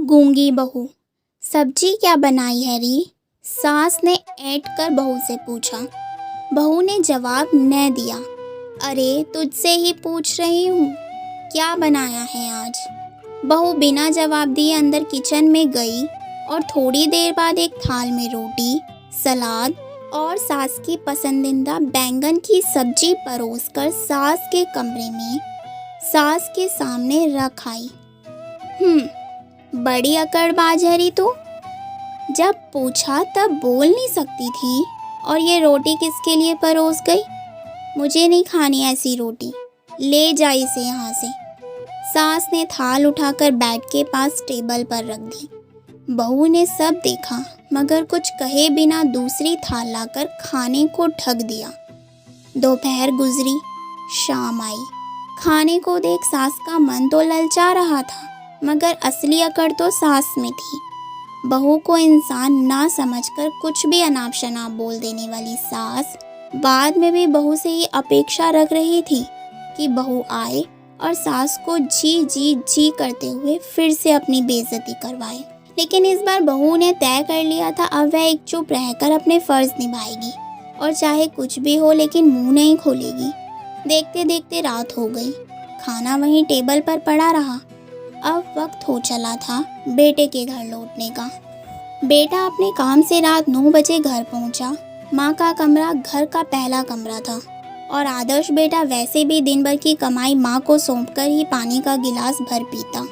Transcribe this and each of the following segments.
गूंगी बहू। सब्जी क्या बनाई है री? सास ने ऐंठ कर बहू से पूछा। बहू ने जवाब न दिया। अरे तुझसे ही पूछ रही हूँ, क्या बनाया है आज? बहू बिना जवाब दिए अंदर किचन में गई और थोड़ी देर बाद एक थाल में रोटी, सलाद और सास की पसंदीदा बैंगन की सब्जी परोसकर सास के कमरे में सास के सामने रख आई। बड़ी अकड़बाज है री तू। जब पूछा तब बोल नहीं सकती थी, और ये रोटी किसके लिए परोस गई? मुझे नहीं खानी ऐसी रोटी, ले जा इसे यहाँ से। सास ने थाल उठाकर बेड के पास टेबल पर रख दी। बहू ने सब देखा मगर कुछ कहे बिना दूसरी थाल लाकर खाने को ढक दिया। दोपहर गुजरी, शाम आई। खाने को देख सास का मन तो ललचा रहा था, मगर असली अकड़ तो सास में थी। बहू को इंसान ना समझकर कुछ भी अनाप शनाप बोल देने वाली सास बाद में भी बहू से ये अपेक्षा रख रही थी कि बहू आए और सास को जी जी जी करते हुए फिर से अपनी बेइज्जती करवाए। लेकिन इस बार बहू ने तय कर लिया था, अब वह एक चुप रहकर अपने फर्ज निभाएगी और चाहे कुछ भी हो लेकिन मुंह नहीं खोलेगी। देखते देखते रात हो गई। खाना वहीं टेबल पर पड़ा रहा। अब वक्त हो चला था बेटे के घर लौटने का। बेटा अपने काम से रात 9 बजे घर पहुंचा। माँ का कमरा घर का पहला कमरा था और आदर्श बेटा वैसे भी दिन भर की कमाई माँ को सौंपकर ही पानी का गिलास भर पीता।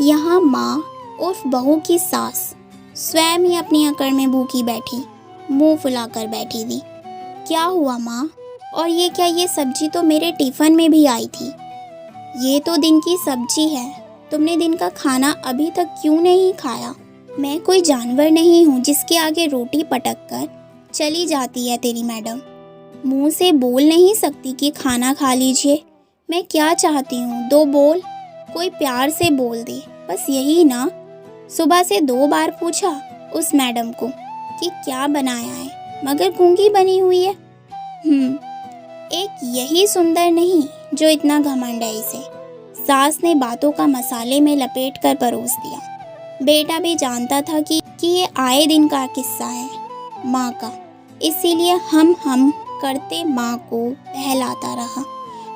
यहाँ माँ उर्फ बहू की सास स्वयं ही अपनी अकड़ में भूखी बैठी, मुंह फुलाकर बैठी थी। क्या हुआ माँ? और ये क्या, ये सब्जी तो मेरे टिफ़िन में भी आई थी। ये तो दिन की सब्जी है, तुमने दिन का खाना अभी तक क्यों नहीं खाया? मैं कोई जानवर नहीं हूँ जिसके आगे रोटी पटक कर चली जाती है तेरी मैडम। मुंह से बोल नहीं सकती कि खाना खा लीजिए? मैं क्या चाहती हूँ, दो बोल, कोई प्यार से बोल दे, बस यही ना। सुबह से 2 बार पूछा उस मैडम को कि क्या बनाया है, मगर गूंगी बनी हुई है। एक यही सुंदर नहीं जो इतना घमंड है इसे। सास ने बातों का मसाले में लपेट कर परोस दिया। बेटा भी जानता था कि ये आए दिन का किस्सा है माँ का, इसीलिए हम करते माँ को बहलाता रहा।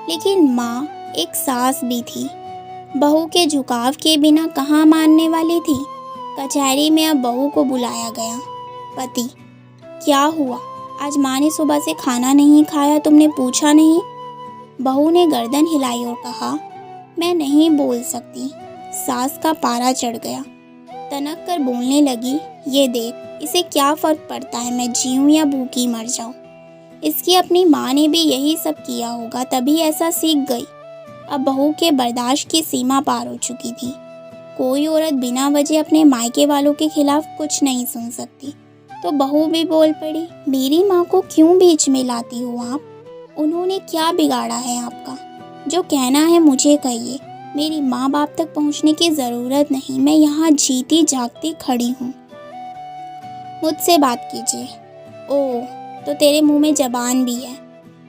लेकिन माँ एक सास भी थी, बहू के झुकाव के बिना कहाँ मानने वाली थी। कचहरी में अब बहू को बुलाया गया। पति, क्या हुआ? आज माँ ने सुबह से खाना नहीं खाया, तुमने पूछा नहीं? बहू ने गर्दन हिलाई और कहा, मैं नहीं बोल सकती। सास का पारा चढ़ गया। तनक कर बोलने लगी, ये देख, इसे क्या फ़र्क पड़ता है मैं जीऊँ या भूखी मर जाऊँ। इसकी अपनी माँ ने भी यही सब किया होगा, तभी ऐसा सीख गई। अब बहू के बर्दाश्त की सीमा पार हो चुकी थी। कोई औरत बिना वजह अपने मायके वालों के खिलाफ कुछ नहीं सुन सकती। तो बहू भी बोल पड़ी, मेरी माँ को क्यों बीच में लाती हो आप? उन्होंने क्या बिगाड़ा है आपका? जो कहना है मुझे कहिए, मेरी माँ बाप तक पहुँचने की ज़रूरत नहीं, मैं यहाँ जीती जागती खड़ी हूँ। मुझसे बात कीजिए। ओह, तो तेरे मुंह में ज़बान भी है।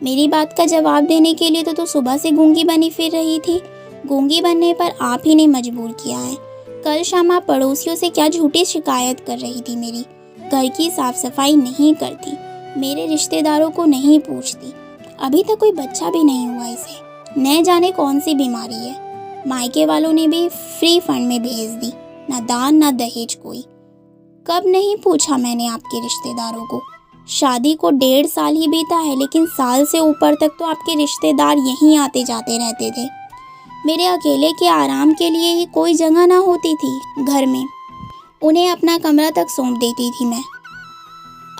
मेरी बात का जवाब देने के लिए तो तू सुबह से गूंगी बनी फिर रही थी। गूंगी बनने पर आप ही ने मजबूर किया है। कल शाम आप पड़ोसियों से क्या झूठी शिकायत कर रही थी मेरी। घर की साफ सफाई नहीं करती, मेरे रिश्तेदारों को नहीं पूछती। अभी तक कोई बच्चा भी नहीं हुआ इसे, न जाने कौन सी बीमारी है। मायके वालों ने भी फ्री फंड में भेज दी, ना दान ना दहेज कोई। कब नहीं पूछा मैंने आपके रिश्तेदारों को? शादी को 1.5 साल ही बीता है, लेकिन साल से ऊपर तक तो आपके रिश्तेदार यहीं आते जाते रहते थे। मेरे अकेले के आराम के लिए ही कोई जगह ना होती थी घर में। उन्हें अपना कमरा तक सौंप देती थी मैं।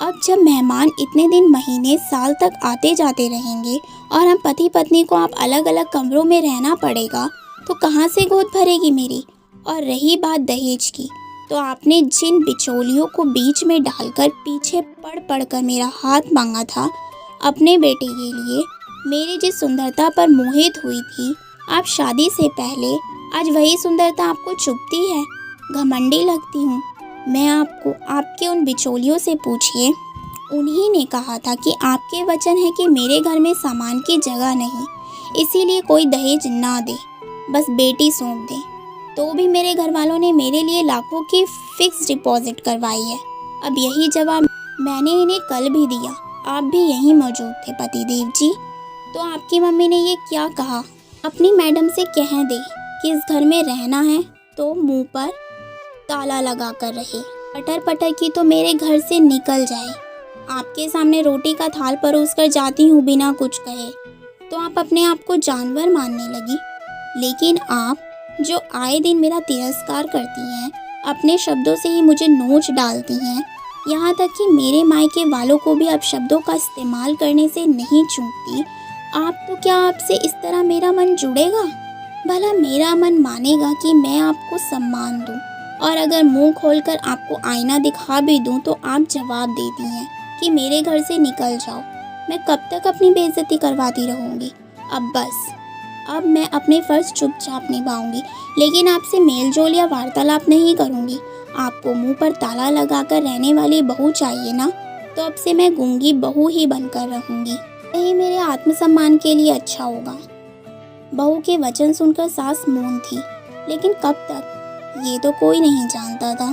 अब जब मेहमान इतने दिन, महीने, साल तक आते जाते रहेंगे और हम पति पत्नी को आप अलग अलग कमरों में रहना पड़ेगा, तो कहाँ से गोद भरेगी मेरी? और रही बात दहेज की, तो आपने जिन बिचौलियों को बीच में डालकर पीछे पड़ पड़ कर मेरा हाथ मांगा था अपने बेटे के लिए, मेरी जिस सुंदरता पर मोहित हुई थी आप शादी से पहले, आज वही सुंदरता आपको चुभती है। घमंडी लगती हूँ मैं आपको। आपके उन बिचौलियों से पूछिए, उन्हीं ने कहा था कि आपके वचन है कि मेरे घर में सामान की जगह नहीं, इसीलिए कोई दहेज ना दे, बस बेटी सौंप दे। तो भी मेरे घर वालों ने मेरे लिए लाखों की फिक्स डिपॉजिट करवाई है। अब यही जवाब मैंने इन्हें कल भी दिया। आप भी यहीं मौजूद थे पतिदेव जी। तो आपकी मम्मी ने ये क्या कहा? अपनी मैडम से कह दे कि इस घर में रहना है तो मुंह पर ताला लगा कर रहे। पटर पटर की तो मेरे घर से निकल जाए। आपके सामने रोटी का थाल परोस कर जाती हूँ बिना कुछ कहे तो आप अपने आप को जानवर मानने लगी। लेकिन आप जो आए दिन मेरा तिरस्कार करती हैं, अपने शब्दों से ही मुझे नोच डालती हैं, यहाँ तक कि मेरे मायके वालों को भी अब शब्दों का इस्तेमाल करने से नहीं चूकती, आप तो क्या आपसे इस तरह मेरा मन जुड़ेगा? भला मेरा मन मानेगा कि मैं आपको सम्मान दूं? और अगर मुंह खोलकर आपको आईना दिखा भी दूं तो आप जवाब देती हैं कि मेरे घर से निकल जाओ। मैं कब तक अपनी बेइज्जती करवाती रहूँगी? अब बस, अब मैं अपने फ़र्ज़ चुपचाप निभाऊंगी, लेकिन आपसे मेलजोल या वार्तालाप नहीं करूँगी। आपको मुंह पर ताला लगाकर रहने वाली बहू चाहिए ना, तो अब से मैं गूंगी बहू ही बनकर रहूँगी। यही मेरे आत्मसम्मान के लिए अच्छा होगा। बहू के वचन सुनकर सास मौन थी, लेकिन कब तक ये तो कोई नहीं जानता था।